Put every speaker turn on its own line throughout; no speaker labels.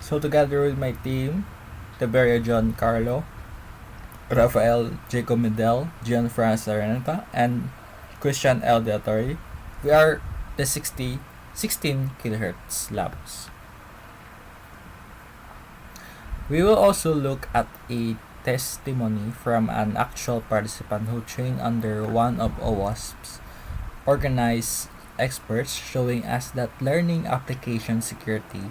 So together with my team, Tiberio John Carlo, Rafael Jacob Medel, Gian Franz Arenata, and Christian L. De Torre, we are the 16 kHz labs. We will also look at a testimony from an actual participant who trained under one of OWASP's organized experts, showing us that learning application security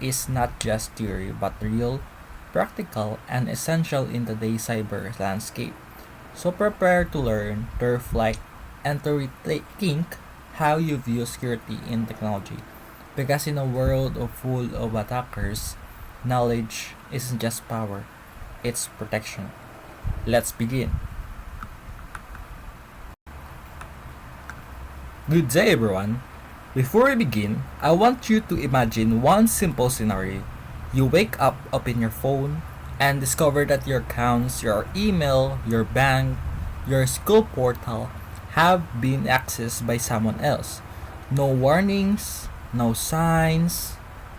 is not just theory but real, practical, and essential in today's cyber landscape. So prepare to learn, to reflect, and to rethink how you view security in technology. Because in a world full of attackers, knowledge isn't just power, it's protection. Let's begin. Good day, everyone. Before we begin, I want you to imagine one simple scenario. You wake up, open your phone, and discover that your accounts, your email, your bank, your school portal have been accessed by someone else. No warnings, no signs,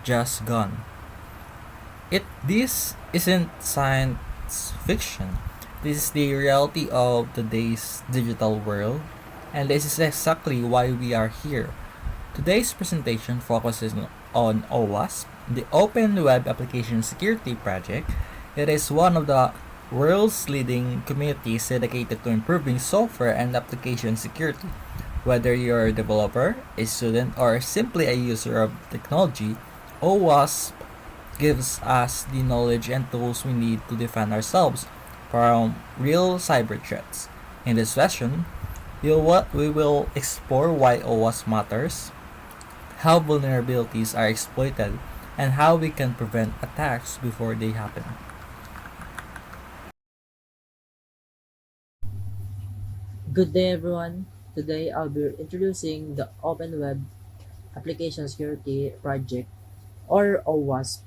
just gone. This isn't science fiction. This is the reality of today's digital world, and this is exactly why we are here. Today's presentation focuses on OWASP, the Open Web Application Security Project. It is one of the world's leading communities dedicated to improving software and application security. Whether you're a developer, a student, or simply a user of technology, OWASP gives us the knowledge and tools we need to defend ourselves from real cyber threats. In this session, we will explore why OWASP matters, how vulnerabilities are exploited, and how we can prevent attacks before they happen.
Good day, everyone. Today, I'll be introducing the Open Web Application Security Project, or OWASP,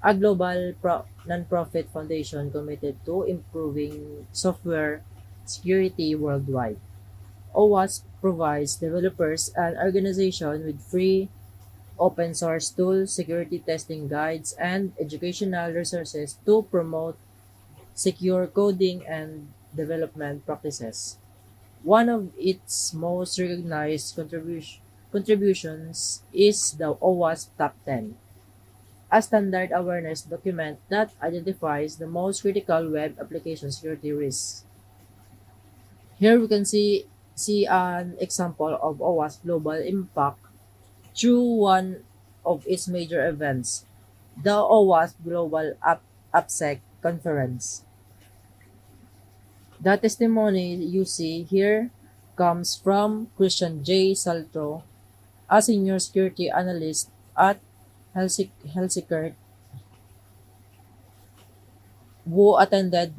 a global non-profit foundation committed to improving software security worldwide. OWASP provides developers and organizations with free open source tools, security testing guides, and educational resources to promote secure coding and development practices. One of its most recognized contributions is the OWASP Top 10, a standard awareness document that identifies the most critical web application security risks. Here we can see an example of OWASP global impact through one of its major events, the OWASP Global AppSec Conference. The testimony you see here comes from Christian J. Saltro, a senior security analyst at Helsikert, who attended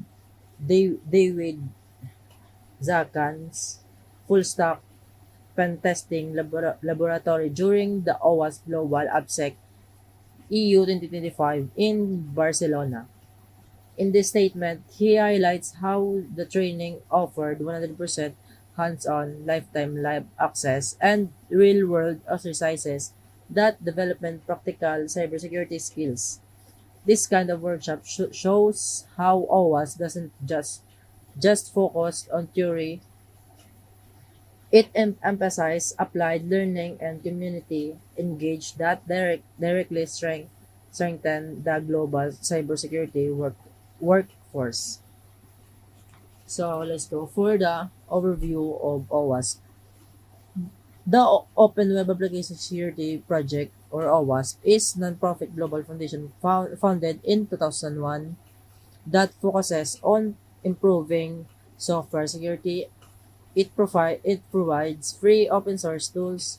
David Zakan's full-stack pen testing laboratory during the OWASP Global AppSec EU 2025 in Barcelona. In this statement, he highlights how the training offered 100% hands-on, lifetime live access, and real-world exercises that development practical cybersecurity skills. This kind of workshop shows how OWASP doesn't just focus on theory. It emphasizes applied learning and community engaged that directly strengthen the global cybersecurity workforce. So let's go for the overview of OWASP. The Open Web Application Security Project, or OWASP, is non-profit global foundation founded in 2001 that focuses on improving software security. It provides free open source tools,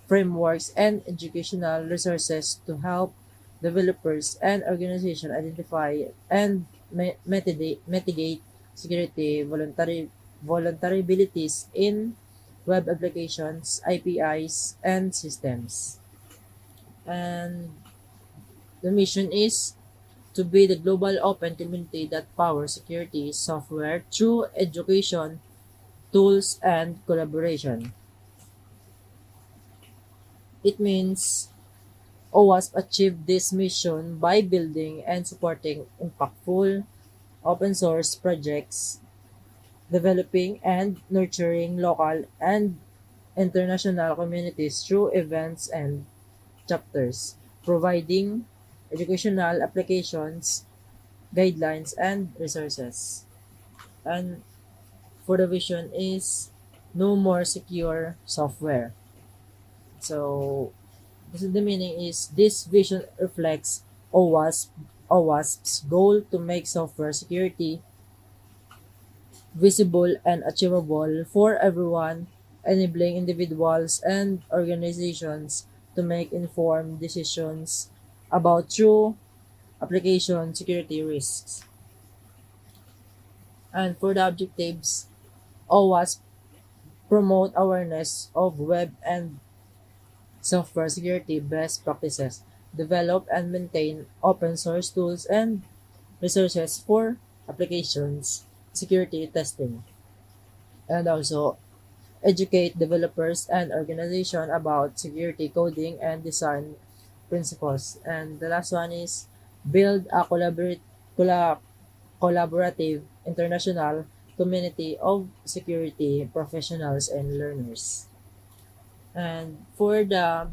frameworks, and educational resources to help developers and organizations identify and mitigate security vulnerabilities in web applications, APIs, and systems. And the mission is to be the global open community that powers security software through education, tools, and collaboration. It means OWASP achieved this mission by building and supporting impactful open source projects, developing and nurturing local and international communities through events and chapters, providing educational applications, guidelines, and resources. And for the vision is no more secure software. So the meaning is this vision reflects OWASP's goal to make software security visible and achievable for everyone, enabling individuals and organizations to make informed decisions about true application security risks. And for the objectives, OWASP promote awareness of web and software security best practices, develop and maintain open source tools and resources for applications security testing, and also educate developers and organizations about security coding and design principles. And the last one is build a collaborative international community of security professionals and learners. And for the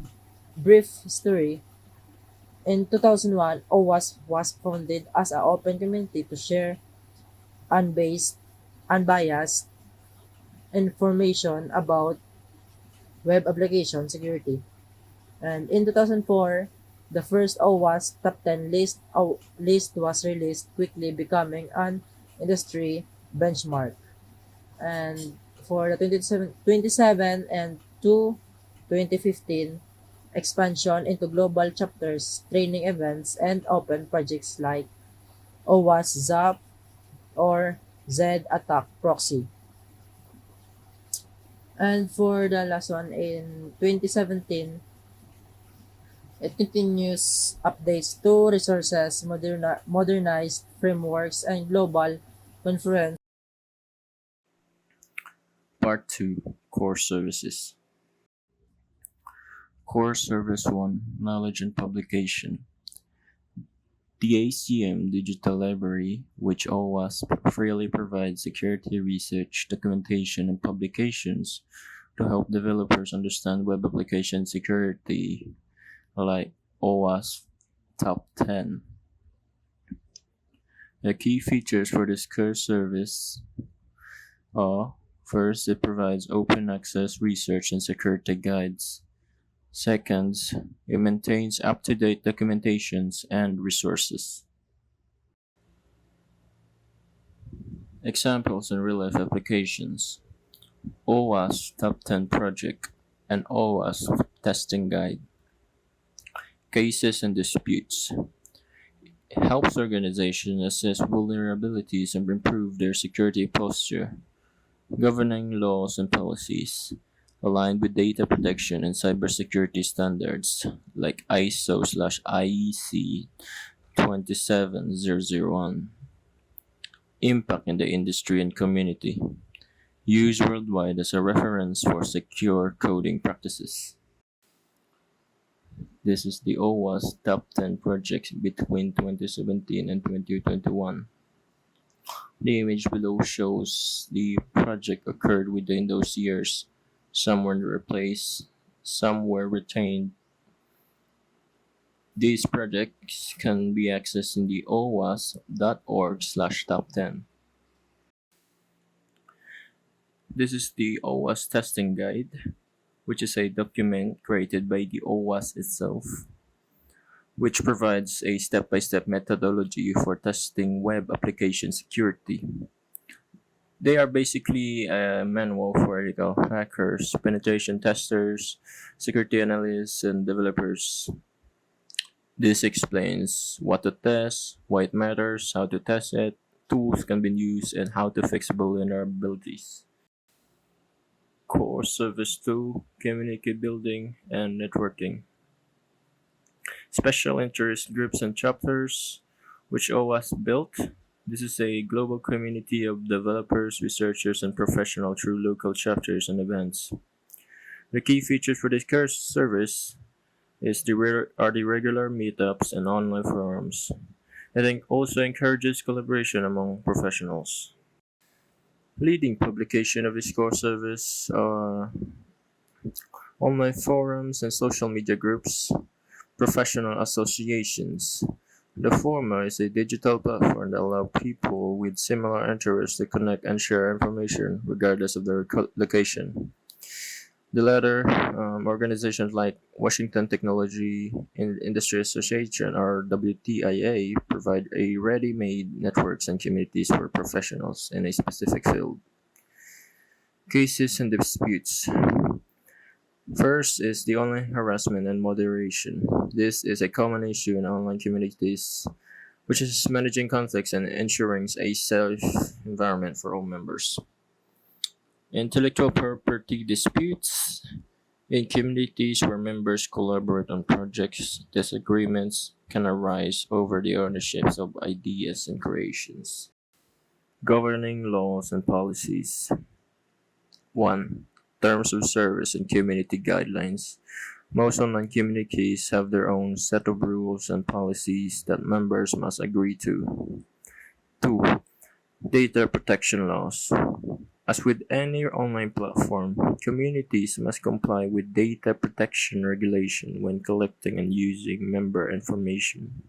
brief history, in 2001, OWASP was founded as an open community to share unbased, unbiased information about web application security. And in 2004, the first OWASP Top 10 list was released, quickly becoming an industry benchmark. And for the 27 and to 2015, expansion into global chapters, training events, and open projects like OWASP ZAP or Z Attack Proxy. And for the last one in 2017, it continues updates to resources, modernized frameworks, and global conference.
Part 2 Core Services. Core Service 1 Knowledge and Publication. The ACM Digital Library, which OWASP freely provides security research, documentation, and publications to help developers understand web application security, like OWASP Top 10. The key features for this core service are: first, it provides open access research and security guides. Second, it maintains up-to-date documentations and resources. Examples and real-life applications: OWASP Top 10 Project and OWASP Testing Guide. Cases and disputes: it helps organizations assess vulnerabilities and improve their security posture. Governing laws and policies aligned with data protection and cybersecurity standards like ISO/IEC 27001. Impact in the industry and community. Used worldwide as a reference for secure coding practices. This is the OWASP Top 10 projects between 2017 and 2021. The image below shows the project occurred within those years. Some were replaced, some were retained. These projects can be accessed in the owasp.org/top10. This is the OWASP testing guide, which is a document created by the OWASP itself, which provides a step-by-step methodology for testing web application security. They are basically a manual for ethical hackers, penetration testers, security analysts, and developers. This explains what to test, why it matters, how to test it, tools can be used, and how to fix vulnerabilities. Core Service 2 Community Building and Networking. Special interest groups and chapters, which OWASP built. This is a global community of developers, researchers, and professionals through local chapters and events. The key features for this core service: are the regular meetups and online forums. I think also encourages collaboration among professionals. Leading publication of this core service are online forums and social media groups, professional associations. The former is a digital platform that allows people with similar interests to connect and share information regardless of their location. The latter, organizations like Washington Technology Industry Association or WTIA provide a ready-made networks and communities for professionals in a specific field. Cases and disputes. First is the online harassment and moderation. This is a common issue in online communities, which is managing conflicts and ensuring a safe environment for all members. Intellectual property disputes. In communities where members collaborate on projects, disagreements can arise over the ownerships of ideas and creations. Governing laws and policies. 1. Terms of service and community guidelines. Most online communities have their own set of rules and policies that members must agree to. 2. Data protection laws. As with any online platform, communities must comply with data protection regulation when collecting and using member information.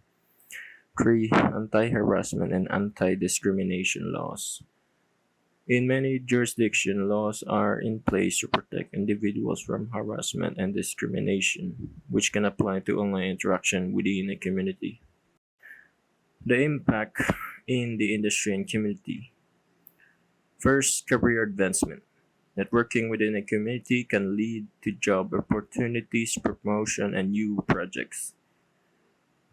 3. Anti-harassment and anti-discrimination laws. In many jurisdictions, laws are in place to protect individuals from harassment and discrimination, which can apply to online interaction within a community. The impact in the industry and community. First, career advancement. Networking within a community can lead to job opportunities, promotion, and new projects.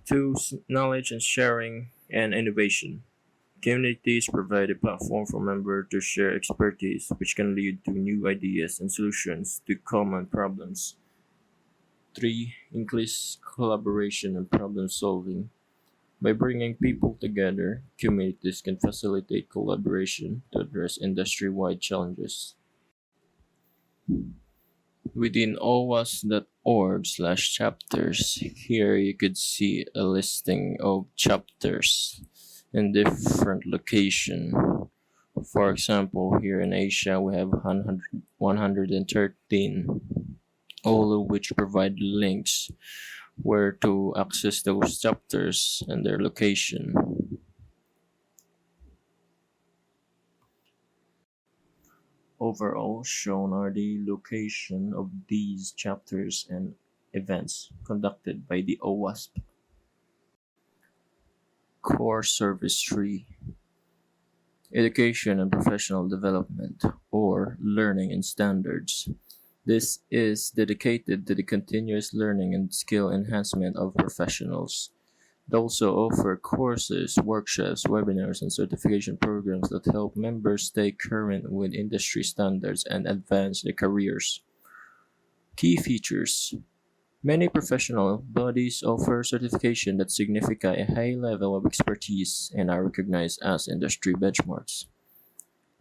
2. Knowledge and sharing and innovation. Communities provide a platform for members to share expertise, which can lead to new ideas and solutions to common problems. 3. Increased collaboration and problem solving. By bringing people together, communities can facilitate collaboration to address industry-wide challenges. Within owas.org/chapters, here you could see a listing of chapters in different location. For example, here in Asia, we have 113, all of which provide links where to access those chapters and their location. Overall, shown are the location of these chapters and events conducted by the OWASP. Core Service 3. Education and Professional Development, or Learning and Standards. This is dedicated to the continuous learning and skill enhancement of professionals. They also offer courses, workshops, webinars, and certification programs that help members stay current with industry standards and advance their careers. Key features. Many professional bodies offer certification that signify a high level of expertise and are recognized as industry benchmarks.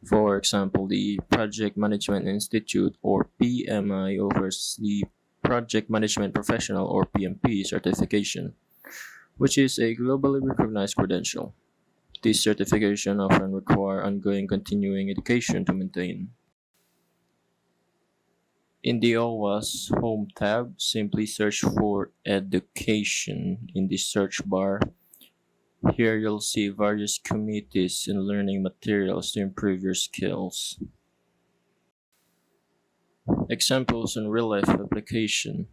For example, the Project Management Institute or PMI offers the Project Management Professional or PMP certification, which is a globally recognized credential. These certifications often require ongoing continuing education to maintain. In the OWASP Home tab, simply search for Education in the search bar. Here you'll see various committees and learning materials to improve your skills. Examples in real-life application.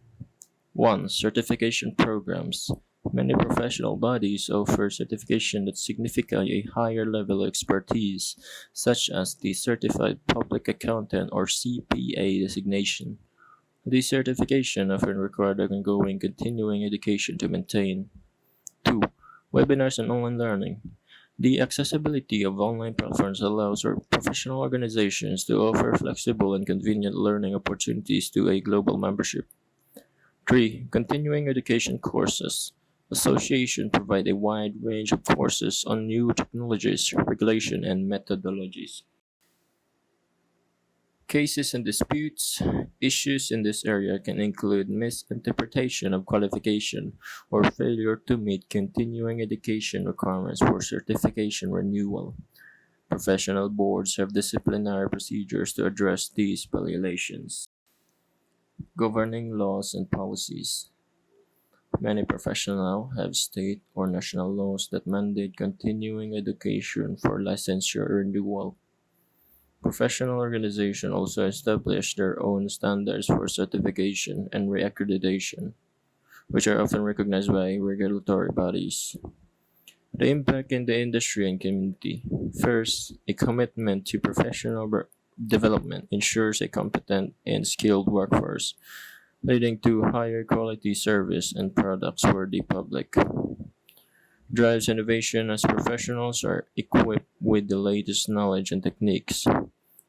1. Certification programs. Many professional bodies offer certification that signify a higher level of expertise, such as the Certified Public Accountant or CPA designation. These certifications often require ongoing continuing education to maintain. 2. Webinars and online learning. The accessibility of online platforms allows professional organizations to offer flexible and convenient learning opportunities to a global membership. 3. Continuing education courses. Associations provide a wide range of courses on new technologies, regulation, and methodologies. Cases and disputes. Issues in this area can include misinterpretation of qualification or failure to meet continuing education requirements for certification renewal. Professional boards have disciplinary procedures to address these violations. Governing laws and policies. Many professionals have state or national laws that mandate continuing education for licensure renewal. Professional organizations also establish their own standards for certification and reaccreditation, which are often recognized by regulatory bodies. The impact in the industry and community. First, a commitment to development ensures a competent and skilled workforce, leading to higher quality service and products for the public. Drives innovation as professionals are equipped with the latest knowledge and techniques,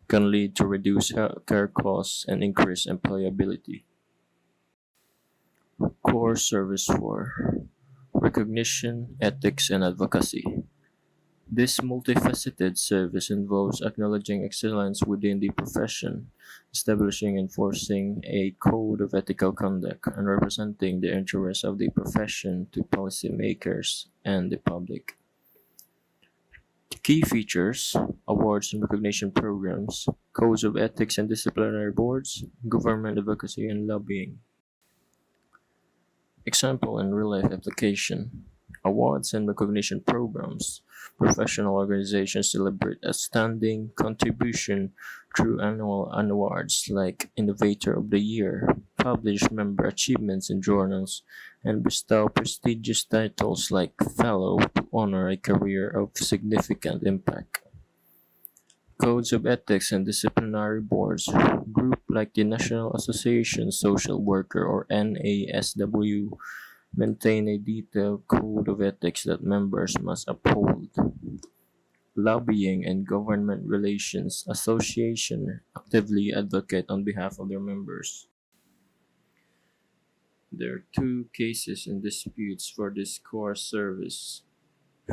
can lead to reduced healthcare costs and increased employability. Core Service 4: Recognition, Ethics, and Advocacy. This multifaceted service involves acknowledging excellence within the profession, establishing and enforcing a code of ethical conduct, and representing the interests of the profession to policymakers and the public. Key features: awards and recognition programs, codes of ethics and disciplinary boards, government advocacy, and lobbying. Example and real life application: awards and recognition programs. Professional organizations celebrate outstanding contribution through annual awards like Innovator of the Year, publish member achievements in journals, and bestow prestigious titles like Fellow to honor a career of significant impact. Codes of ethics and disciplinary boards. Group like the National Association Social Worker or NASW maintain a detailed code of ethics that members must uphold. Lobbying and government relations association actively advocate on behalf of their members. There are two cases and disputes for this core service.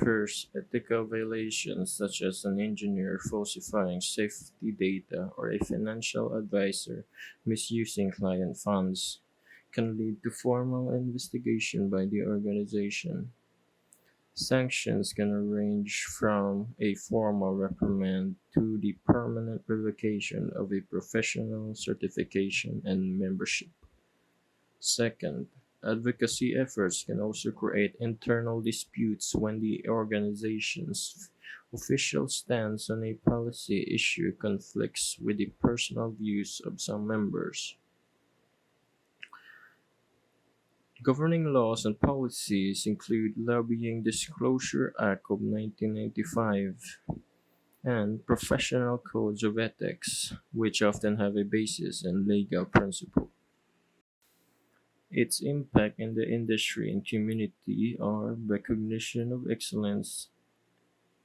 First, ethical violations such as an engineer falsifying safety data or a financial advisor misusing client funds can lead to formal investigation by the organization. Sanctions can range from a formal reprimand to the permanent revocation of a professional certification and membership. Second, advocacy efforts can also create internal disputes when the organization's official stance on a policy issue conflicts with the personal views of some members. Governing laws and policies include Lobbying Disclosure Act of 1995 and professional codes of ethics, which often have a basis in legal principle. Its impact in the industry and community are recognition of excellence,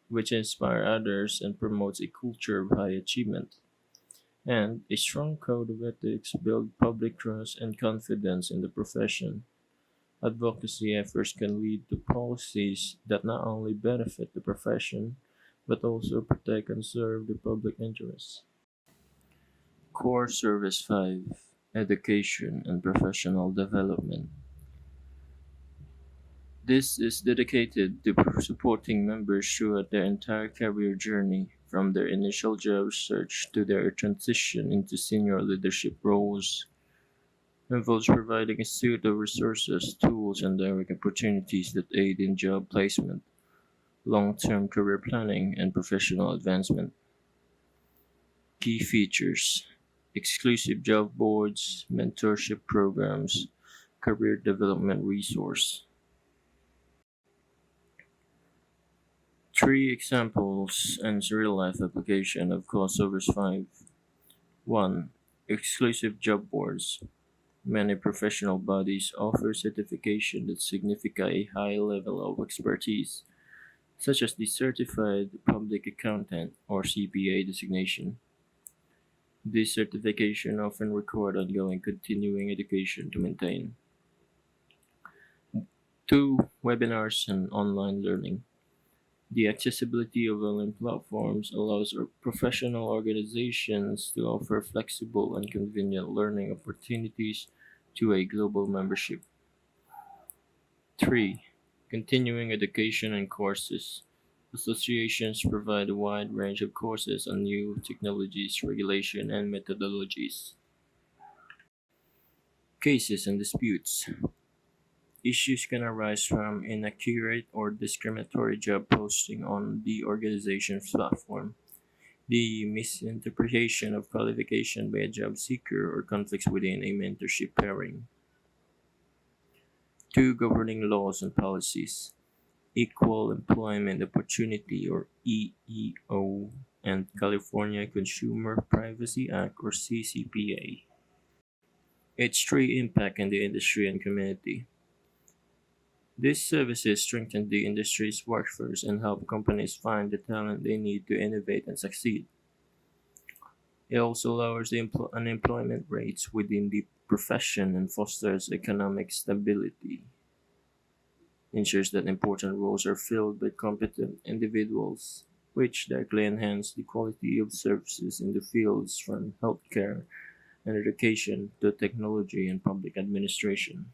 which inspire others and promotes a culture of high achievement, and a strong code of ethics build public trust and confidence in the profession. Advocacy efforts can lead to policies that not only benefit the profession, but also protect and serve the public interest. Core Service 5: Education and Professional Development. This is dedicated to supporting members throughout their entire career journey, from their initial job search to their transition into senior leadership roles. Involves providing a suite of resources, tools, and direct opportunities that aid in job placement, long-term career planning, and professional advancement. Key features: exclusive job boards, mentorship programs, career development resource. Three examples and real-life application of Crossovers 5. 1. Exclusive job boards. Many professional bodies offer certification that signify a high level of expertise, such as the Certified Public Accountant or CPA designation. This certification often requires ongoing continuing education to maintain. 2. Webinars and online learning. The accessibility of online platforms allows professional organizations to offer flexible and convenient learning opportunities to a global membership. 3. Continuing education and courses. Associations provide a wide range of courses on new technologies, regulation, and methodologies. Cases and disputes. Issues can arise from inaccurate or discriminatory job posting on the organization's platform, the misinterpretation of qualification by a job seeker, or conflicts within a mentorship pairing. 2. Governing laws and policies. Equal Employment Opportunity or EEO and California Consumer Privacy Act or CCPA. Its 3. Impact in the industry and community. These services strengthen the industry's workforce and help companies find the talent they need to innovate and succeed. It also lowers the unemployment rates within the profession and fosters economic stability, ensures that important roles are filled by competent individuals, which directly enhance the quality of services in the fields from healthcare and education to technology and public administration.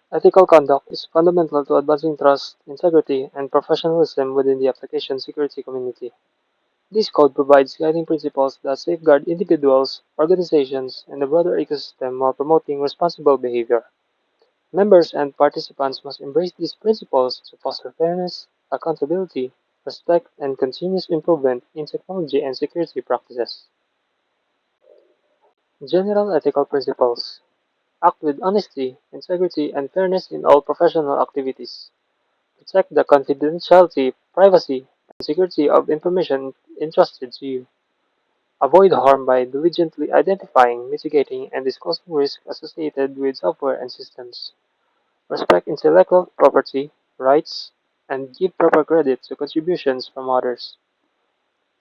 Ethical conduct is fundamental to advancing trust, integrity, and professionalism within the application security community. This code provides guiding principles that safeguard individuals, organizations, and the broader ecosystem while promoting responsible behavior. Members and participants must embrace these principles to foster fairness, accountability, respect, and continuous improvement in technology and security practices. General ethical principles. Act with honesty, integrity, and fairness in all professional activities. Protect the confidentiality, privacy, and security of information entrusted to you. Avoid harm by diligently identifying, mitigating, and disclosing risks associated with software and systems. Respect intellectual property rights and give proper credit to contributions from others.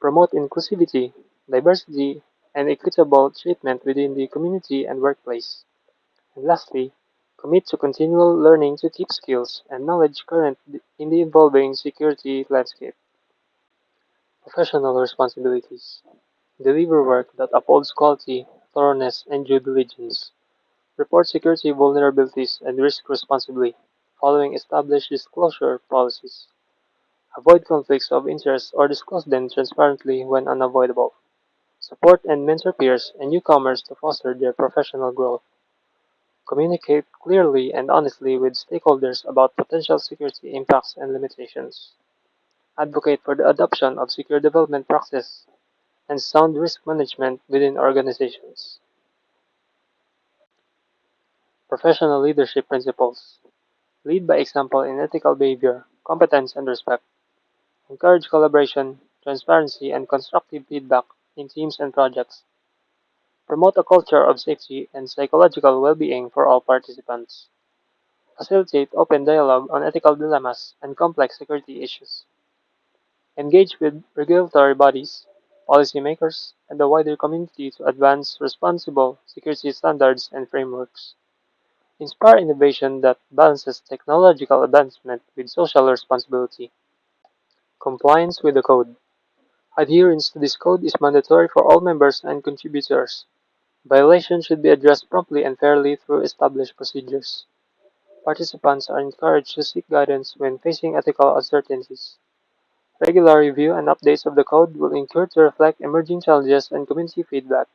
Promote inclusivity, diversity, and equitable treatment within the community and workplace. And lastly, commit to continual learning to keep skills and knowledge current in the evolving security landscape. Professional responsibilities. Deliver work that upholds quality, thoroughness, and due diligence. Report security vulnerabilities and risk responsibly, following established disclosure policies. Avoid conflicts of interest or disclose them transparently when unavoidable. Support and mentor peers and newcomers to foster their professional growth. Communicate clearly and honestly with stakeholders about potential security impacts and limitations. Advocate for the adoption of secure development practices and sound risk management within organizations. Professional leadership principles. Lead by example in ethical behavior, competence, and respect. Encourage collaboration, transparency, and constructive feedback in teams and projects. Promote a culture of safety and psychological well-being for all participants. Facilitate open dialogue on ethical dilemmas and complex security issues. Engage with regulatory bodies, policymakers, and the wider community to advance responsible security standards and frameworks. Inspire innovation that balances technological advancement with social responsibility. Compliance with the code. Adherence to this code is mandatory for all members and contributors. Violations should be addressed promptly and fairly through established procedures. Participants are encouraged to seek guidance when facing ethical uncertainties. Regular review and updates of the code will ensure to reflect emerging challenges and community feedback.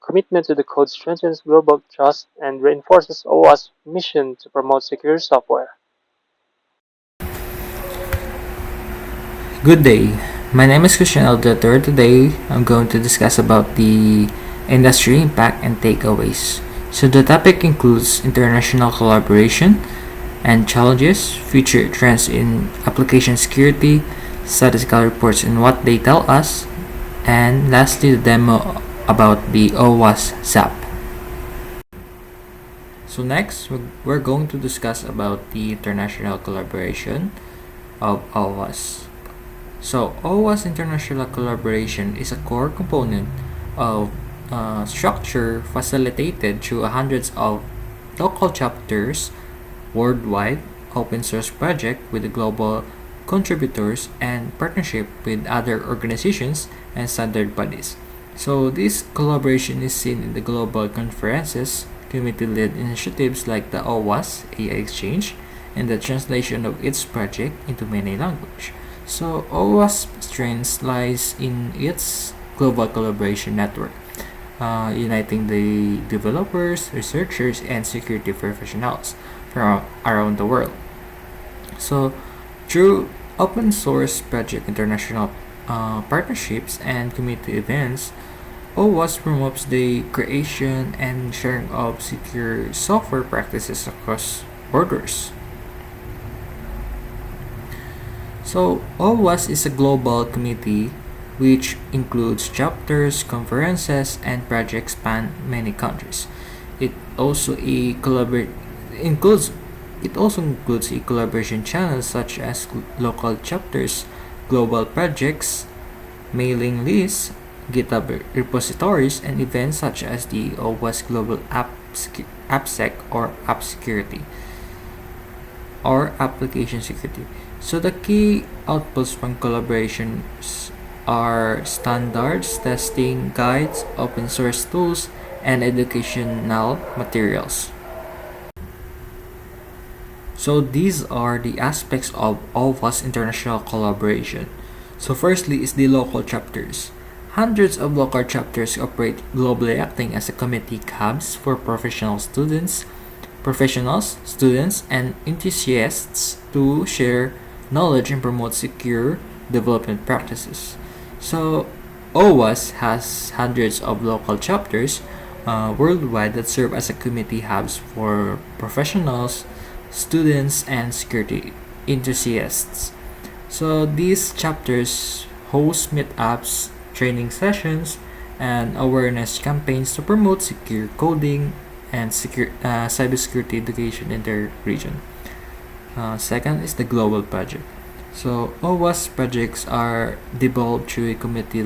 Commitment to the code strengthens global trust and reinforces OWASP's mission to promote secure software.
Good day. My name is Christian Aldator. Today, I'm going to discuss about the industry impact and takeaways. So the topic includes international collaboration and challenges, future trends in application security, statistical reports and what they tell us, and lastly the demo about the OWASP. So next, we're going to discuss about the international collaboration of OWASP. So OWASP international collaboration is a core component of structure facilitated through hundreds of local chapters worldwide open source project with the global contributors and partnership with other organizations and standard bodies. So this collaboration is seen in the global conferences, community-led initiatives like the OWASP AI Exchange, and the translation of its project into many languages. So OWASP's strength lies in its global collaboration network, uniting the developers, researchers, and security professionals from around the world. So through open source project international partnerships and community events, OWASP promotes the creation and sharing of secure software practices across borders. So, OWASP is a global committee which includes chapters, conferences, and projects span many countries. It also a collabor- includes it also includes a collaboration channels such as local chapters, global projects, mailing lists, GitHub repositories, and events such as the OWASP Global AppSec or App Security or Application Security. So the key outputs from collaborations are standards, testing guides, open source tools, and educational materials. So these are the aspects of OWASP international collaboration. So firstly is the local chapters. Hundreds of local chapters operate globally acting as a committee hubs for professionals, students, and enthusiasts to share knowledge and promote secure development practices. So OWASP has hundreds of local chapters worldwide that serve as a committee hubs for professionals, students, and security enthusiasts. So these chapters host meetups, training sessions, and awareness campaigns to promote secure coding and cybersecurity education in their region. Second is the global project. So OWASP projects are developed through a committee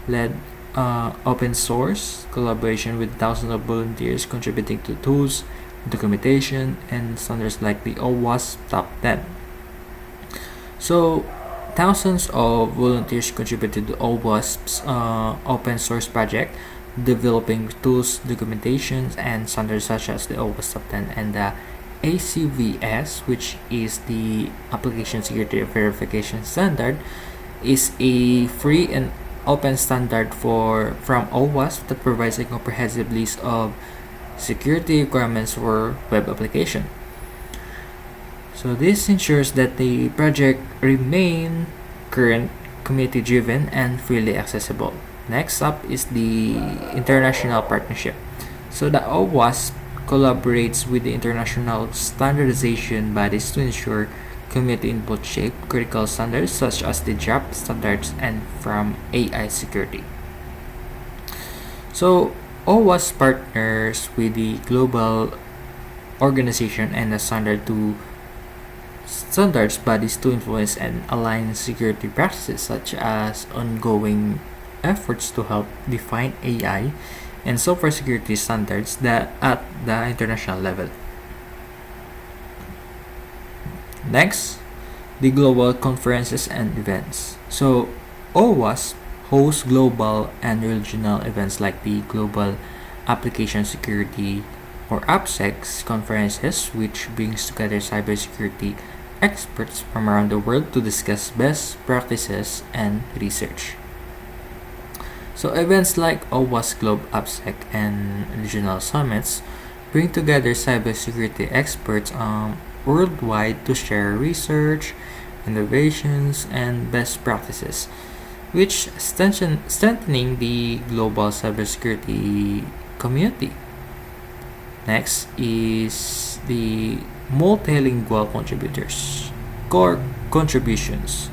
led open source collaboration with thousands of volunteers contributing to tools, documentation, and standards like the OWASP Top 10. So thousands of volunteers contributed to OWASP's open source project, developing tools, documentations, and standards such as the OWASP Top 10 and the ACVS, which is the Application Security Verification Standard, is a free and open standard from OWASP that provides a comprehensive list of security requirements for web application. So this ensures that the project remain current, community driven, and freely accessible. Next up is the international partnership. So the OWASP collaborates with the international standardization bodies to ensure community input shape critical standards such as the JAP standards and from AI security. So OWASP partners with the global organization and the standards bodies to influence and align security practices such as ongoing efforts to help define AI and software security standards that at the international level. Next, the global conferences and events. So OWASP hosts global and regional events like the Global Application Security or AppSec conferences, which brings together cybersecurity experts from around the world to discuss best practices and research. So events like OWASP Globe AppSec and regional summits bring together cybersecurity experts worldwide to share research, innovations, and best practices, which strengthening the global cybersecurity community. Next is the multilingual core contributions.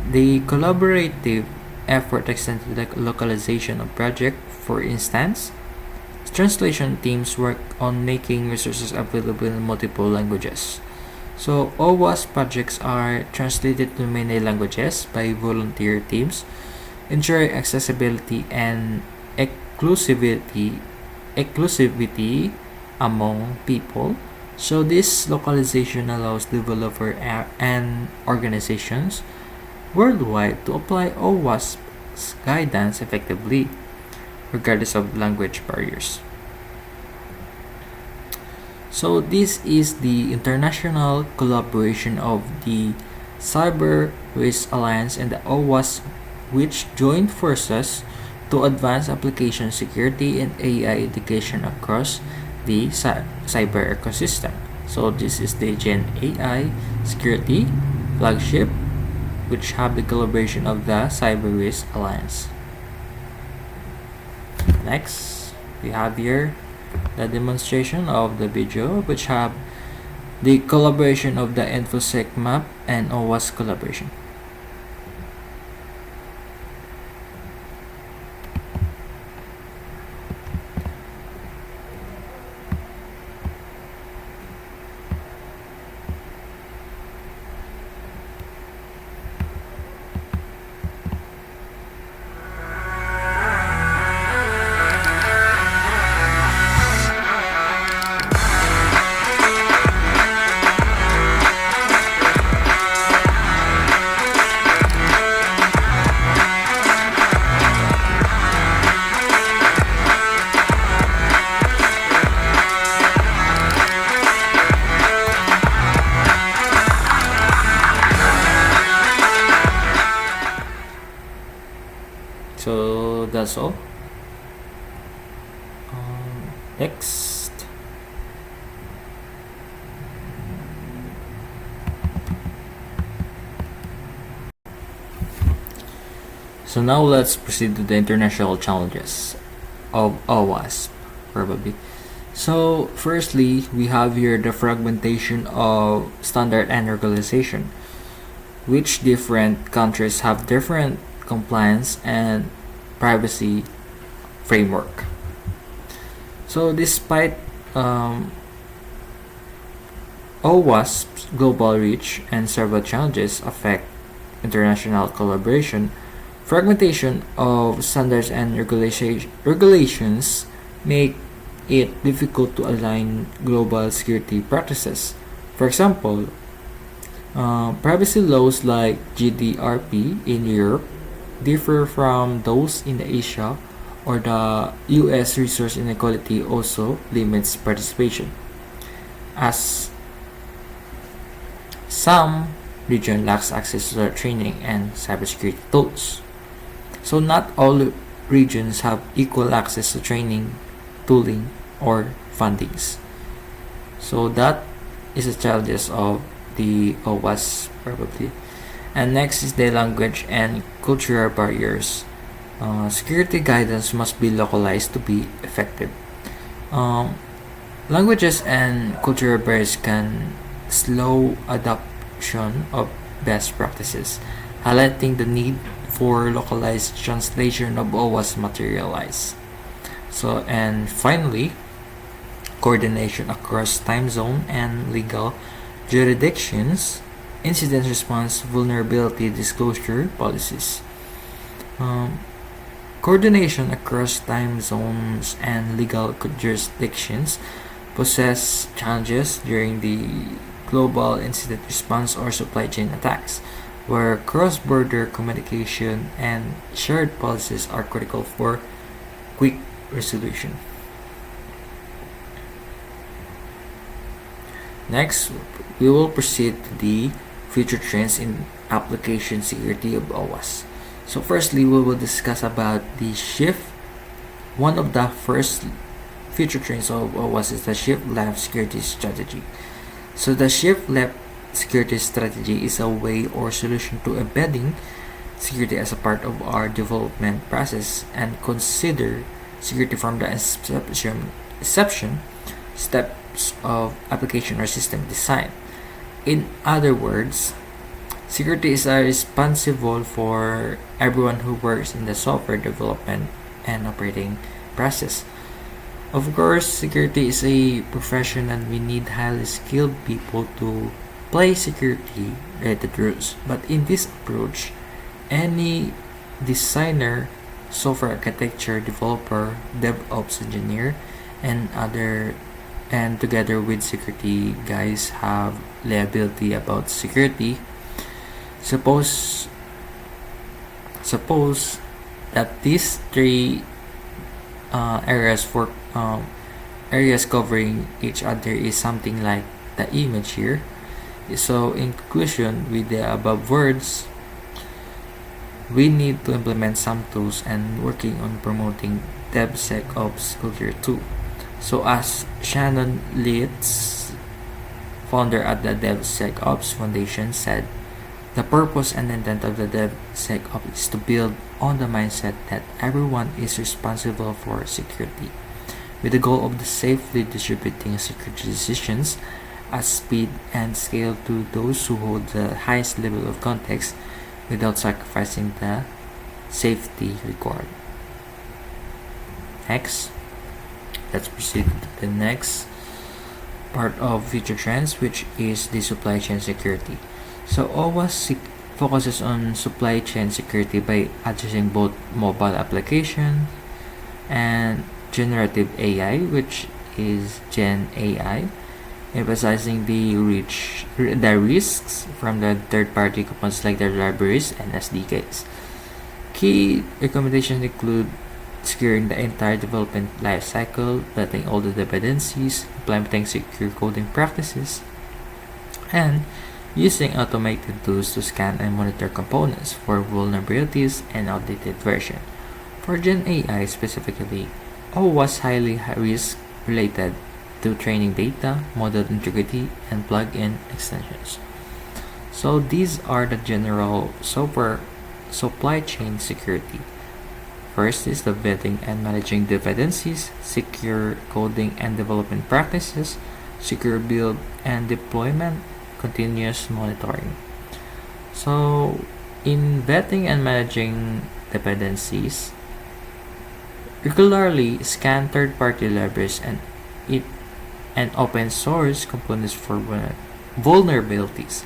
The collaborative effort extends to the localization of project. For instance, translation teams work on making resources available in multiple languages. So OWASP projects are translated to many languages by volunteer teams, ensuring accessibility and inclusivity among people, So this localization allows developer and organizations worldwide to apply OWASP's guidance effectively, regardless of language barriers. So this is the international collaboration of the Cyber Risk Alliance and the OWASP, which joined forces to advance application security and AI education across the cyber ecosystem. So this is the Gen AI Security Flagship, which have the collaboration of the Cyber Risk Alliance. Next, we have here the demonstration of the video, which have the collaboration of the InfoSec map and OWASP collaboration. So that's all. Next. So now let's proceed to the international challenges of OWASP, probably. So firstly, we have here the fragmentation of standard and regulation, which different countries have different compliance and privacy framework. So despite OWASP's global reach and several challenges affect international collaboration, fragmentation of standards and regulations make it difficult to align global security practices. For example, privacy laws like GDPR in Europe differ from those in Asia, or the US resource inequality also limits participation, as some region lacks access to the training and cybersecurity tools. So not all regions have equal access to training, tooling, or fundings. So that is the challenges of the OWASP probably. And next is the language and cultural barriers. Security guidance must be localized to be effective. Languages and cultural barriers can slow adoption of best practices, highlighting the need for localized translation of OWASP materialize. So, and finally, coordination across time zone and legal jurisdictions, incident response, vulnerability disclosure policies. Coordination across time zones and legal jurisdictions poses challenges during the global incident response or supply chain attacks, where cross-border communication and shared policies are critical for quick resolution. Next, we will proceed to the future trends in application security of OWASP. So firstly, we will discuss about the shift. One of the first future trends of OWASP is the shift left security strategy. So the shift left security strategy is a way or solution to embedding security as a part of our development process and consider security from the inception steps of application or system design. In other words, security is responsible for everyone who works in the software development and operating process. Of course, security is a profession and we need highly skilled people to play security related rules. But in this approach, any designer, software architecture developer, DevOps engineer, and other and together with security guys have liability about security. Suppose that these three areas for areas covering each other is something like the image here. So in conclusion, with the above words, we need to implement some tools and working on promoting DevSecOps culture too. So as Shannon Litz, founder at the DevSecOps Foundation, said, the purpose and intent of the DevSecOps is to build on the mindset that everyone is responsible for security, with the goal of safely distributing security decisions at speed and scale to those who hold the highest level of context without sacrificing the safety required. Next, let's proceed to the next part of future trends, which is the supply chain security. So OWASP focuses on supply chain security by addressing both mobile application and generative AI, which is Gen AI, emphasizing the risks from the third-party components like their libraries and SDKs. Key recommendations include securing the entire development lifecycle, vetting all the dependencies, implementing secure coding practices, and using automated tools to scan and monitor components for vulnerabilities and outdated version. For Gen AI specifically, all was highly risk related to training data, model integrity, and plug-in extensions. So these are the general software supply chain security. First is the vetting and managing dependencies, secure coding and development practices, secure build and deployment, continuous monitoring. So in vetting and managing dependencies, regularly scan third-party libraries and open source components for vulnerabilities.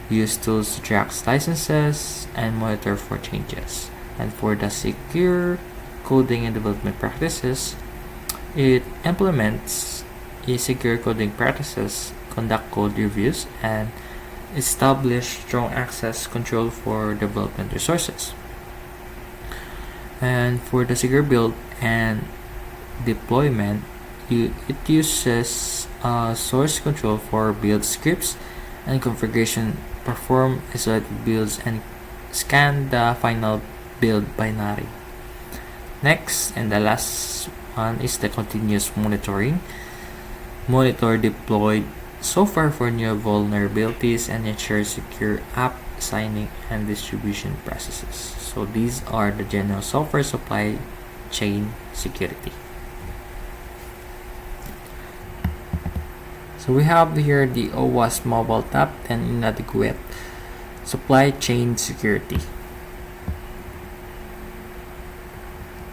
Use tools to track licenses and monitor for changes. And for the secure coding and development practices, it implements secure coding practices, conduct code reviews, and establish strong access control for development resources. And for the secure build and deployment, it uses source control for build scripts and configuration, perform isolated builds, and scan the final build binary. Next, and the last one is the continuous monitoring. Monitor deployed software for new vulnerabilities and ensure secure app signing and distribution processes. So these are the general software supply chain security. So we have here the OWASP Mobile Top 10 Inadequate Supply Chain Security.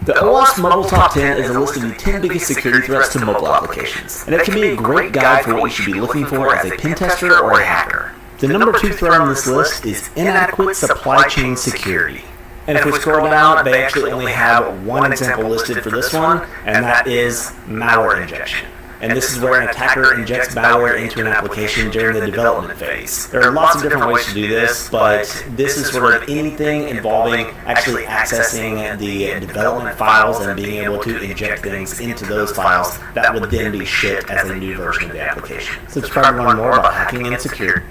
The OWASP Mobile Top 10 is a list of the 10 biggest security threats to mobile applications, and it can be a great guide for what you should be looking for as a pen tester or a hacker. The number 2 threat on this list is inadequate supply chain security. And if we scroll down, they actually only have one example listed for this one, and that is malware injection. And this is where an attacker injects malware into an application during the development phase. There are lots of different ways to do this, but this is sort of anything involving actually accessing the development files and being able to inject things into those files that would then be shipped as a new version of the application. Subscribe to learn more about hacking and security.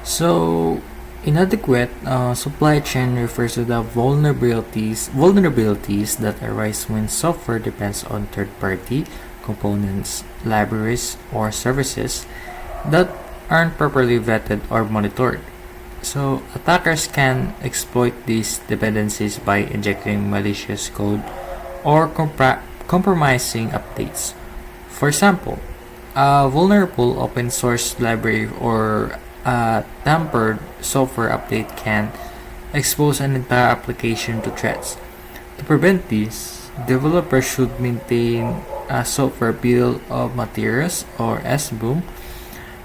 So inadequate supply chain refers to the vulnerabilities that arise when software depends on third-party components, libraries, or services that aren't properly vetted or monitored. So attackers can exploit these dependencies by injecting malicious code or compromising updates. For example, a vulnerable open source library or a tampered software update can expose an entire application to threats. To prevent this, developers should maintain a software bill of materials or SBOM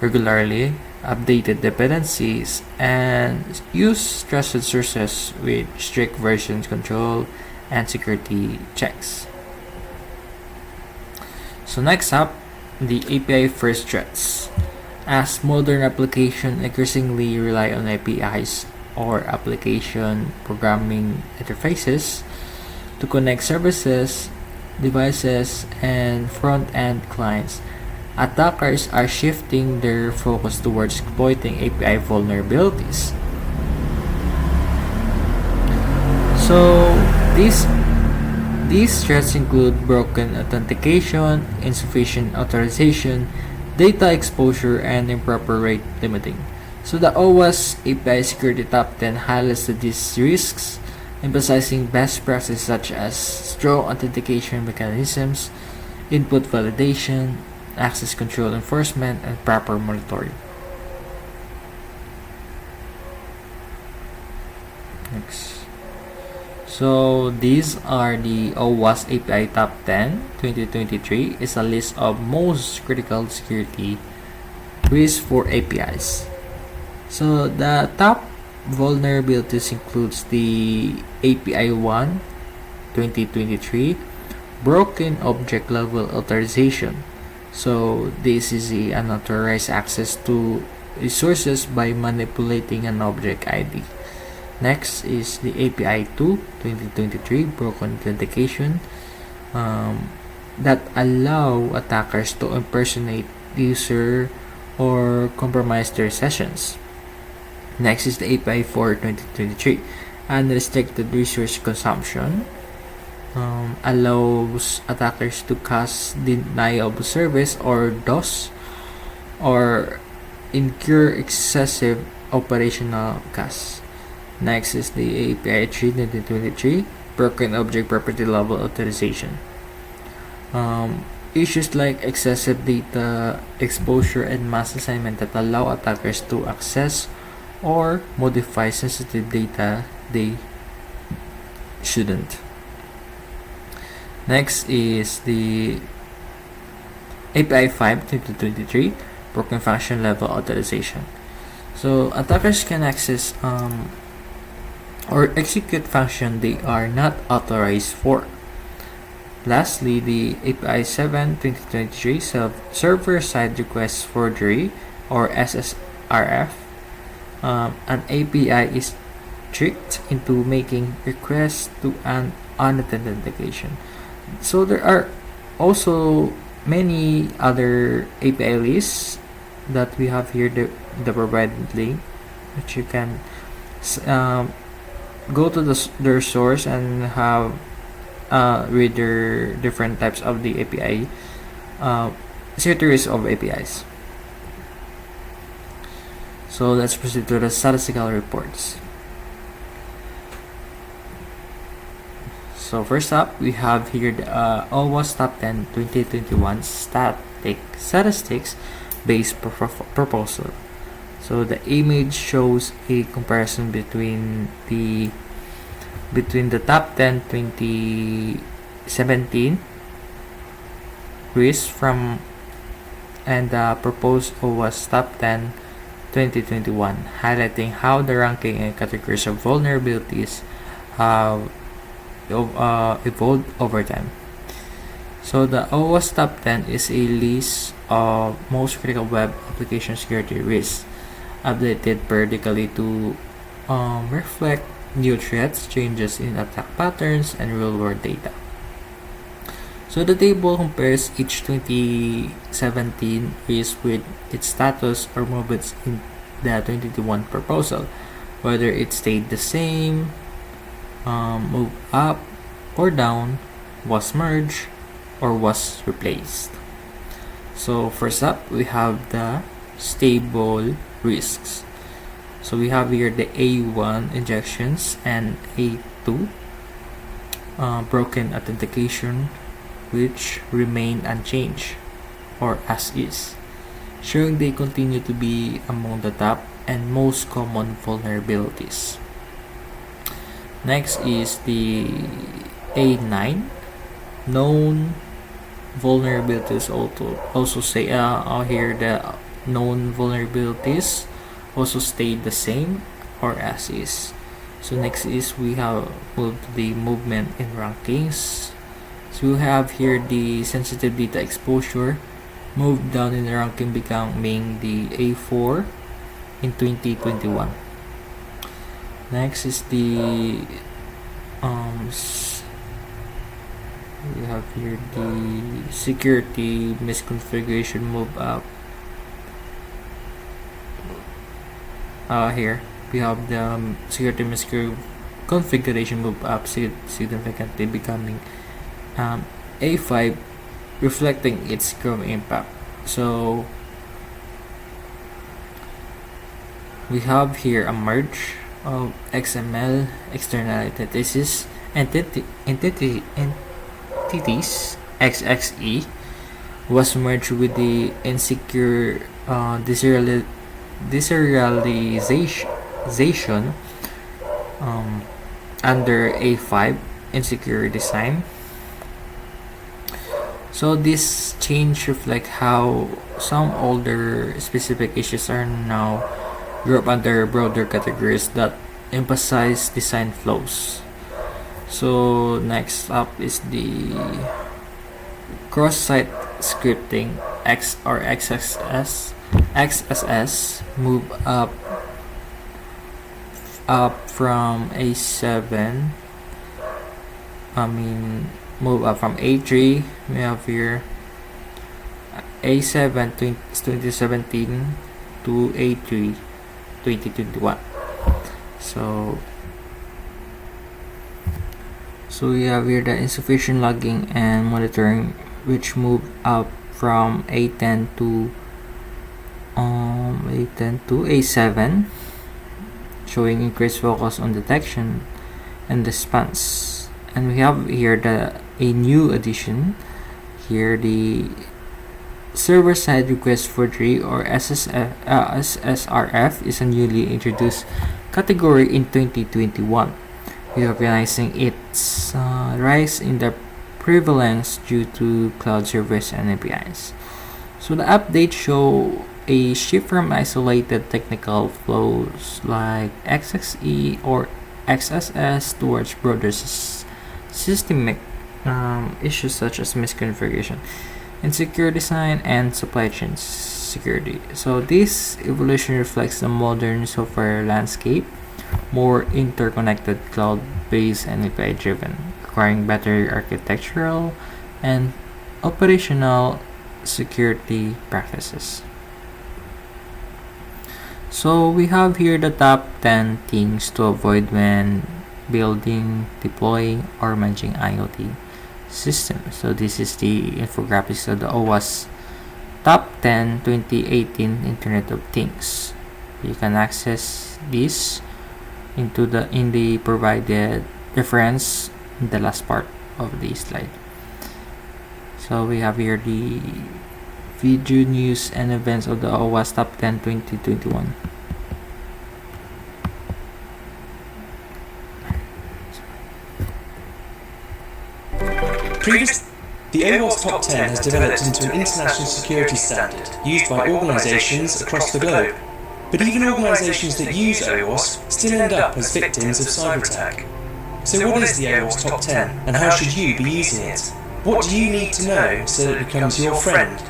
regularly, updated dependencies, and use trusted sources with strict version control and security checks. So next up, the API first threats. As modern applications increasingly rely on APIs or application programming interfaces to connect services, devices, and front-end clients, attackers are shifting their focus towards exploiting API vulnerabilities. So these threats include broken authentication, insufficient authorization, data exposure, and improper rate limiting. So the OWASP API Security Top 10 highlights these risks, emphasizing best practices such as strong authentication mechanisms, input validation, access control enforcement, and proper monitoring. Next. So these are the OWASP API Top 10 2023 is a list of most critical security risks for APIs. So the top vulnerabilities includes the API 1 2023 broken object level authorization. So this is the unauthorized access to resources by manipulating an object ID. Next is the API 2 2023 broken authentication that allow attackers to impersonate user or compromise their sessions. Next is the API 4 2023 unrestricted resource consumption allows attackers to cast denial of service or DOS or incur excessive operational costs. Next is the API 3 2023 broken object property level authorization. Issues like excessive data exposure and mass assignment that allow attackers to access or modify sensitive data they shouldn't. Next is the API 5 2023 broken function level authorization. So attackers can access or execute function they are not authorized for. Lastly, the API 7 2023 server-side request forgery or SSRF. An API is tricked into making requests to an unattended authentication. So there are also many other API lists that we have here, the provided link, which you can go to their source and have read their different types of the API series of APIs. So let's proceed to the statistical reports. So first up, we have here the OWASP Top 10 2021 statistics based proposal. So the image shows a comparison between the top 10 2017 risks from and the proposed OWASP Top 10 2021, highlighting how the ranking and categories of vulnerabilities have evolved over time. So the OWASP Top 10 is a list of most critical web application security risks, updated periodically to reflect new threats, changes in attack patterns, and real-world data. So the table compares each 2017 risk with its status or movements in the 2021 proposal, whether it stayed the same, moved up or down, was merged, or was replaced. So first up, we have the stable risks. So we have here the A1 injections and A2 broken authentication, which remain unchanged or as is, showing they continue to be among the top and most common vulnerabilities. Next is the A9 known vulnerabilities. Also say here the known vulnerabilities also stayed the same or as is. So next is we have moved to the movement in rankings. So we have here the sensitive data exposure moved down in the ranking, becoming the A4 in 2021. Next is the we have here the security misconfiguration move up. Here we have the security misconfiguration move up significantly, becoming A5, reflecting its growing impact. So we have here a merge of XML external entities XXE was merged with the insecure deserialization under A5 insecure design. So this change reflects how some older specific issues are now grouped under broader categories that emphasize design flows. So next up is the cross-site scripting XSS move up from A7. Move up from A3. We have here A7 2017 to A3 2021. So we have here the insufficient logging and monitoring, which moved up from A10 to A7, showing increased focus on detection and response. And we have here a new addition here, the server-side request forgery or SSRF is a newly introduced category in 2021, recognizing its rise in the prevalence due to cloud service and APIs. So the updates show a shift from isolated technical flows like XXE or XSS towards broader systemic issues such as misconfiguration, insecure design, and supply chain security. So this evolution reflects the modern software landscape, more interconnected, cloud-based, and API-driven, requiring better architectural and operational security practices. So we have here the top 10 things to avoid when building, deploying, or managing IoT systems. So this is the infographics of the OWASP Top 10 2018 Internet of Things. You can access this in the provided reference in the last part of the slide. So we have here the video news and events of the OWASP Top 10 2021.
The OWASP Top 10 has developed into an international security standard used by organizations across the globe. But even organizations that use OWASP still end up as victims of cyber attack. So what is the OWASP Top 10 and how should you be using it? What do you need to know so that it becomes your friend?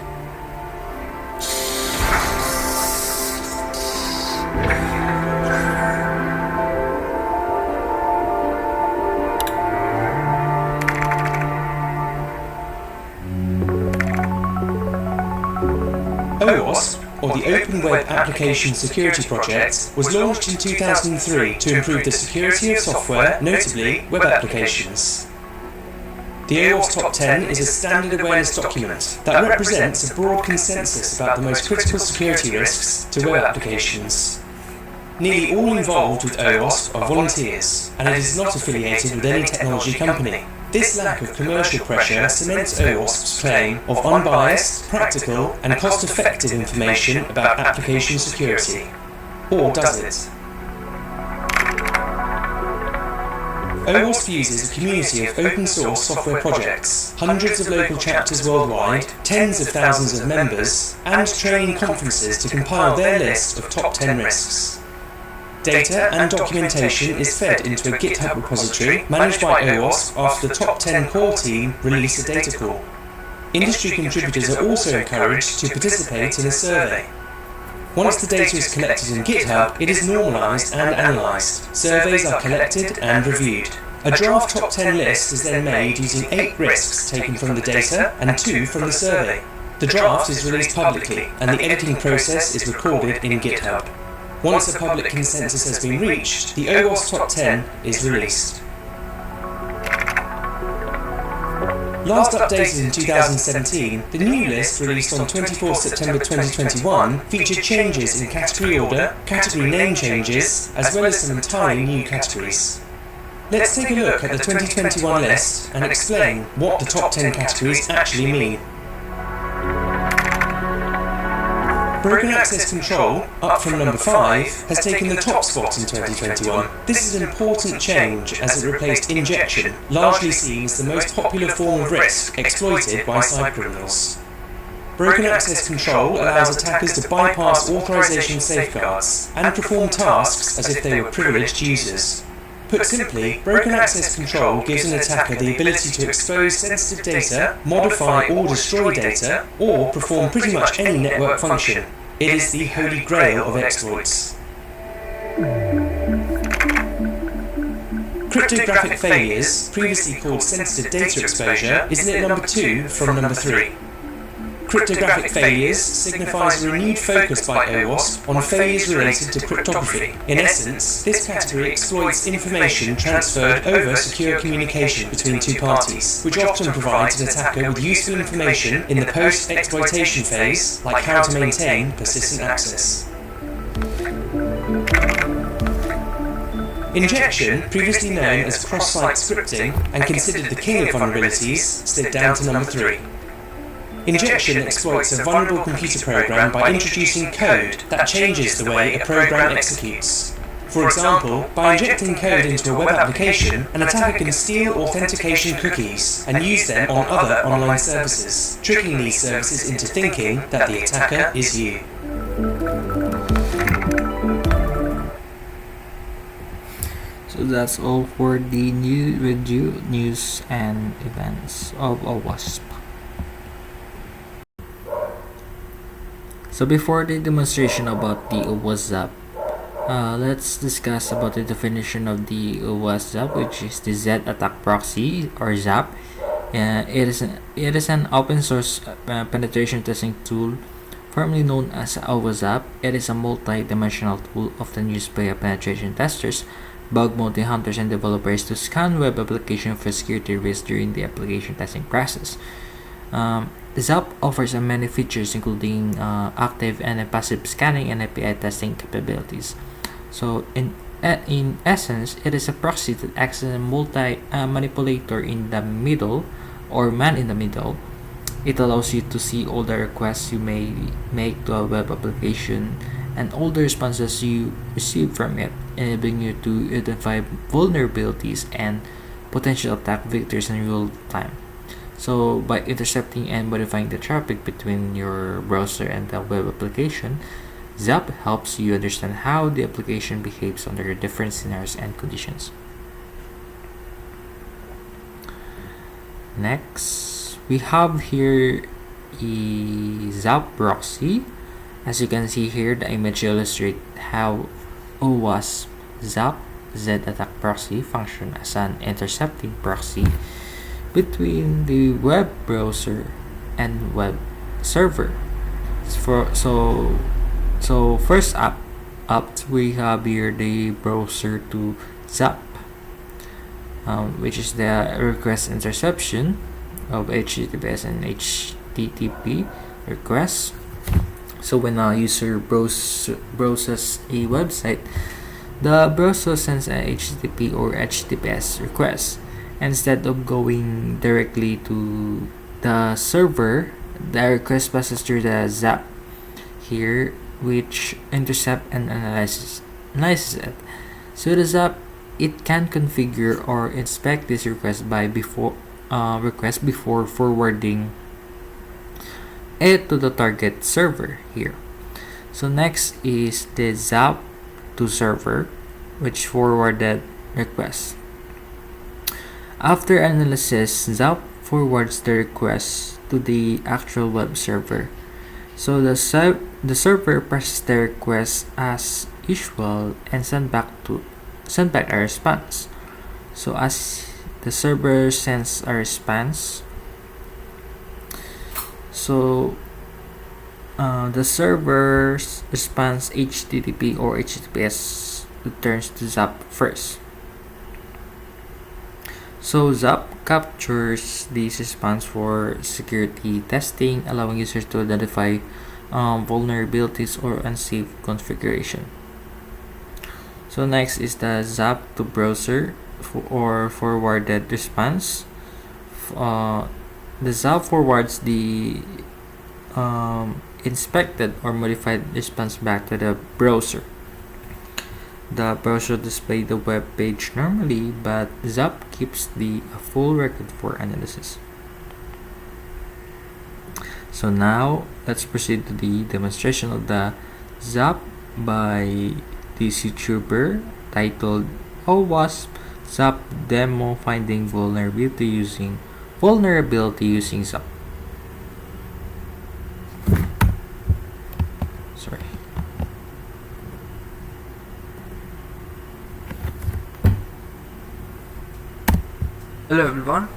OWASP, or the Open Web Application Security Project, was launched in 2003 to improve the security of software, notably web applications. The OWASP Top 10 is a standard awareness document that represents a broad consensus about the most critical security risks to web applications. Nearly all involved with OWASP are volunteers, and it is not affiliated with any technology company. This lack of commercial pressure cements OWASP's claim of unbiased, practical, and cost-effective information about application security. Or does it? OWASP uses a community of open source software projects, hundreds of local chapters worldwide, tens of thousands of members, and training conferences to compile their list of top 10 risks. Data and documentation is fed into a GitHub repository managed by OWASP after the top 10 core team release a data core. Industry contributors are also encouraged to participate in a survey. Once the data is collected in GitHub, it is normalized and analyzed. Surveys are collected and reviewed. A draft top 10 list is then made using 8 risks taken from the data and 2 from the survey. The draft is released publicly, and the editing process is recorded in GitHub. Once a public consensus has been reached, the OWASP Top 10 is released. Last updated in 2017, the new list released on 24 September 2021 featured changes in category order, category name changes, as well as some entirely new categories. Let's take a look at the 2021 list and explain what the top 10 categories actually mean. Broken Access Control, up from number 5, has taken the top spot in 2021. This is an important change as it replaced injection, largely seen as the most popular form of risk exploited by cybercriminals. Broken Access Control allows attackers to bypass authorization safeguards and perform tasks as if they were privileged users. Put simply, Broken Access Control gives an attacker the ability to expose sensitive data, modify or destroy data, or perform pretty much any network function. It is the holy grail of exploits. Cryptographic failures, previously called sensitive data exposure, is in at number 2 from number 3. Cryptographic failures signifies a renewed focus by OWASP on failures related to cryptography. In essence, this category exploits information transferred over secure communication between two parties, which often provides an attacker with useful information in the post-exploitation phase, like how to maintain persistent access. Injection, previously known as cross-site scripting and considered the king of vulnerabilities, slid down to number 3. Injection exploits a vulnerable computer program by introducing code that changes the way a program executes. For example, by injecting code into a web application, an attacker can steal authentication cookies and use them on other online services, tricking these services into thinking that the attacker is you.
So that's all for the new review, news, and events of OWASP. So before the demonstration about the OWASP, let's discuss about the definition of the OWASP, which is the Z Attack Proxy or ZAP. It is an open source penetration testing tool, formerly known as OWASP. It is a multi-dimensional tool often used by penetration testers, bug bounty hunters, and developers to scan web applications for security risks during the application testing process. ZAP offers many features, including active and passive scanning and API testing capabilities. So, in essence, it is a proxy that acts as a multi-manipulator in the middle, or man in the middle. It allows you to see all the requests you may make to a web application and all the responses you receive from it, enabling you to identify vulnerabilities and potential attack vectors in real time. So by intercepting and modifying the traffic between your browser and the web application, ZAP helps you understand how the application behaves under different scenarios and conditions. Next, we have here a ZAP proxy. As you can see here, the image illustrates how OWASP ZAP Z Attack Proxy function as an intercepting proxy between the web browser and web server. So first up we have here the browser to ZAP, which is the request interception of HTTPS and HTTP requests. So when a user browses a website, the browser sends an HTTP or HTTPS request. Instead of going directly to the server, the request passes through the ZAP here, which intercepts and analyzes it. So the ZAP it can configure or inspect this request before forwarding it to the target server here. So next is the ZAP to server, which forwarded request. After analysis, ZAP forwards the request to the actual web server. So the server processes the request as usual and send back a response. So as the server sends a response, so the server's response HTTP or HTTPS returns to ZAP first. So ZAP captures this response for security testing, allowing users to identify vulnerabilities or unsafe configuration. So next is the ZAP to browser or forwarded response. The ZAP forwards the inspected or modified response back to the browser. The browser displays the web page normally, but ZAP keeps a full record for analysis. So now let's proceed to the demonstration of the ZAP by this YouTuber titled OWASP ZAP Demo Finding Vulnerability Using ZAP. Sorry.
Hello everyone,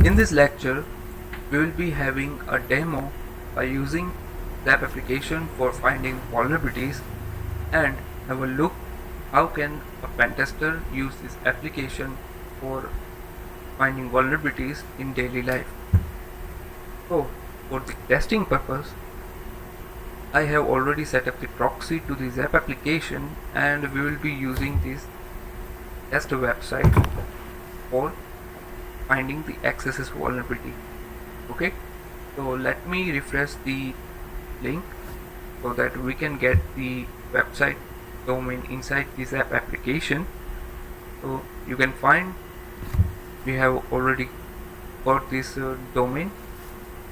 in this lecture we will be having a demo by using ZAP application for finding vulnerabilities, and I will look how can a pen tester use this application for finding vulnerabilities in daily life. So for the testing purpose, I have already set up the proxy to the ZAP application, and we will be using this test website for finding the XSS vulnerability. Okay, so let me refresh the link so that we can get the website domain inside this app application. So you can find we have already got this domain.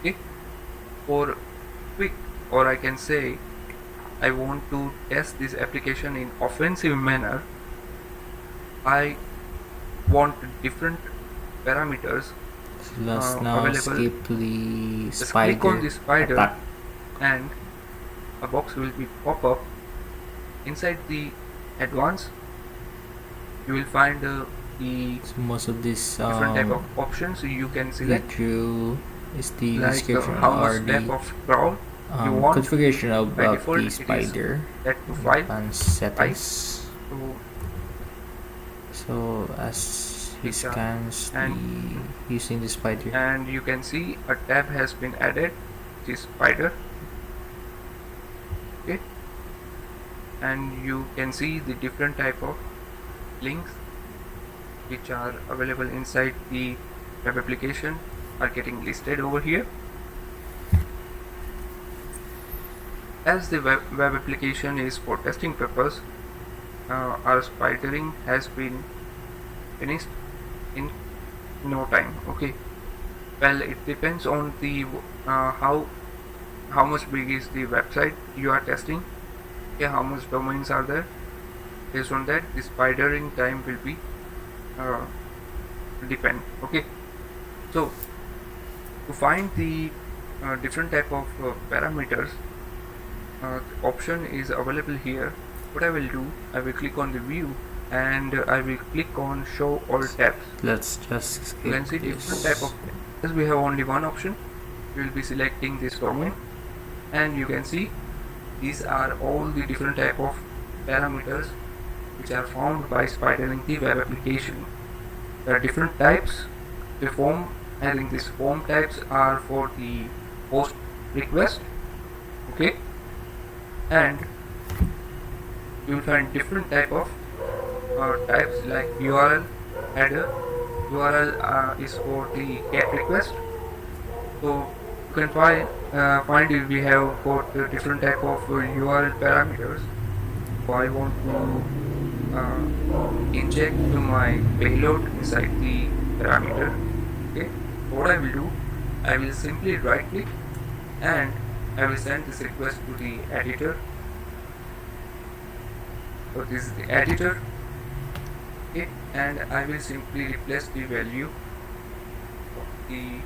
Okay, for quick, or I can say I want to test this application in offensive manner. I want different parameters
Let's now
available.
skip to the
Just
spider.
click on the spider
attack.
and a box will be pop up. Inside the advanced you will find the
So most of this
different type of options you can select,
video is the
like
description
how
or
much type
the
of crawl you want.
configuration of
By
the
default it is
spider
set to 5.
advanced settings.
So,
So as he
Which are-
scans
and-
using the spider.
and you can see a tab has been added, this spider. Okay, and you can see the different type of links which are available inside the web application are getting listed over here. As the web application is for testing purpose, our spidering has been finished in no time. Okay, well, it depends on the how much big is the website you are testing. Okay, how much domains are there. Based on that, the spidering time will be depend. Okay, so to find the different type of parameters, the option is available here. What I will do, I will click on the view and I will click on show all tabs.
Let's just skip
You can see different type of, as we have only one option, we will be selecting this domain, and you can see these are all the different type of parameters which are found by spidering the web application. There are different types. The form, I think these form types are for the post request. Okay, and you will find different type of types like URL header. URL is for the GET request. So you can find if we have got different type of URL parameters. So I want to change check to my payload inside the parameter. Okay, what I will do, I will simply right click and I will send this request to the editor. So this is the editor. Okay, and I will simply replace the value of the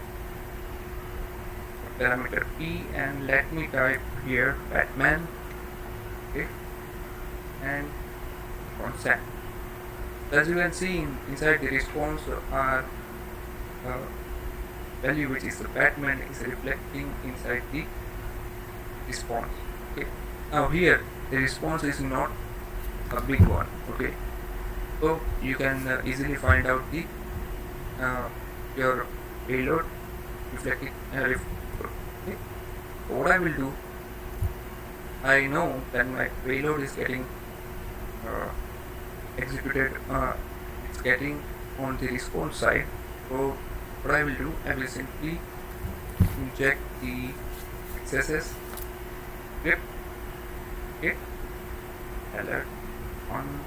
parameter p and let me type here Batman. Okay, and consent. As you can see inside the response our value, which is the Batman, is reflecting inside the response. Okay, now here the response is not a big one. Okay, so you can easily find out the your payload reflecting. Okay, so what I will do, I know that my payload is getting executed, it's getting on the response side. So what I will do, I will simply inject the XSS script, okay, alert on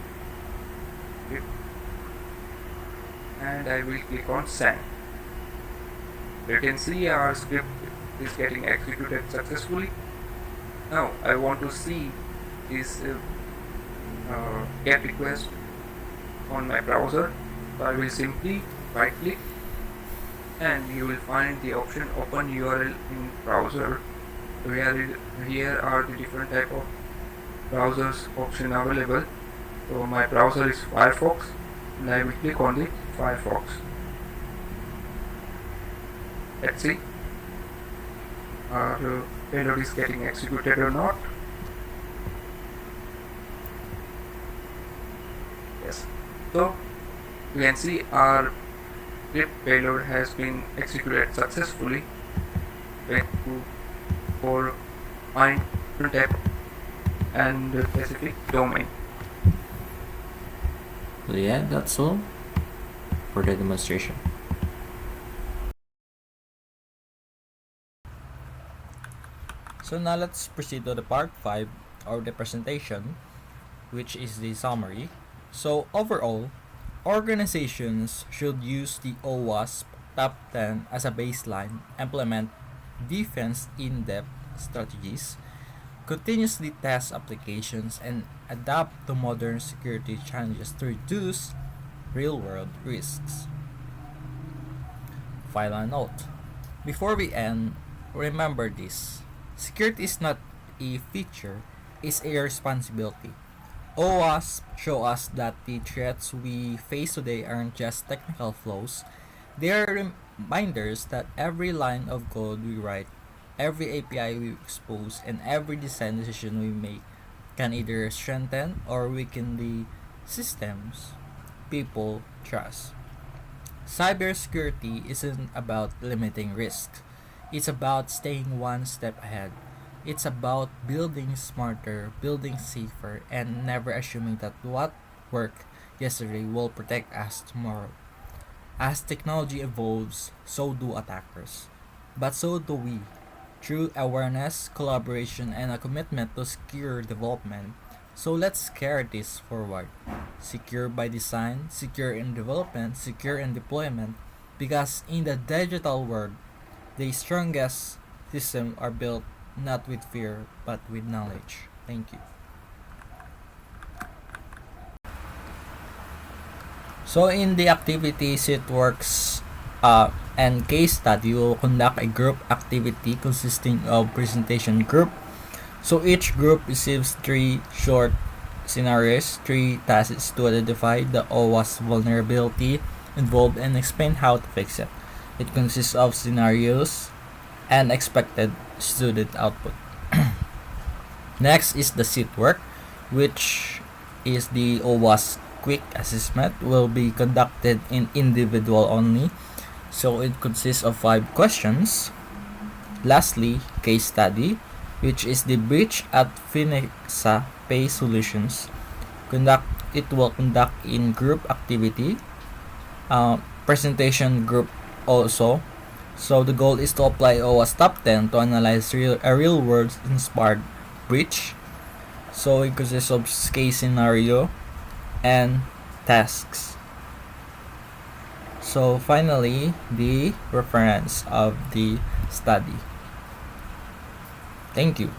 it, and I will click on send. You can see our script is getting executed successfully. Now I want to see this get request on my browser, so I will simply right click and you will find the option open URL in browser. Here are the different type of browsers option available. So my browser is Firefox and I will click on the Firefox. Let's see our payload is getting executed or not. Yes, so you can see our script payload has been executed successfully for find type and specific domain.
So yeah, that's all for the demonstration. So now let's proceed to the part 5 of the presentation, which is the summary. So overall, organizations should use the OWASP Top 10 as a baseline, implement defense in-depth strategies, continuously test applications, and adapt to modern security challenges to reduce real-world risks. Final note. Before we end, remember this. Security is not a feature, it's a responsibility. OWASP show us that the threats we face today aren't just technical flaws, they are reminders that every line of code we write, every API we expose, and every design decision we make can either strengthen or weaken the systems people trust. Cybersecurity isn't about limiting risks. It's about staying one step ahead. It's about building smarter, building safer, and never assuming that what worked yesterday will protect us tomorrow. As technology evolves, so do attackers. But so do we. Through awareness, collaboration, and a commitment to secure development. So let's carry this forward. Secure by design, secure in development, secure in deployment. Because in the digital world, the strongest systems are built not with fear but with knowledge. Thank you. So in the activities it works and case study, you will conduct a group activity consisting of presentation group. So each group receives 3 short scenarios, 3 tasks to identify the OWASP vulnerability involved and explain how to fix it. It consists of scenarios and expected student output. Next is the seat work, which is the OWASP quick assessment, will be conducted in individual only. So it consists of 5 questions. Lastly, case study, which is the breach at Finexa Pay Solutions. It will conduct in group activity, presentation group also. So the goal is to apply OWASP Top 10 to analyze a real world inspired breach. So it consists of case scenario and tasks. So finally, the reference of the study. Thank you.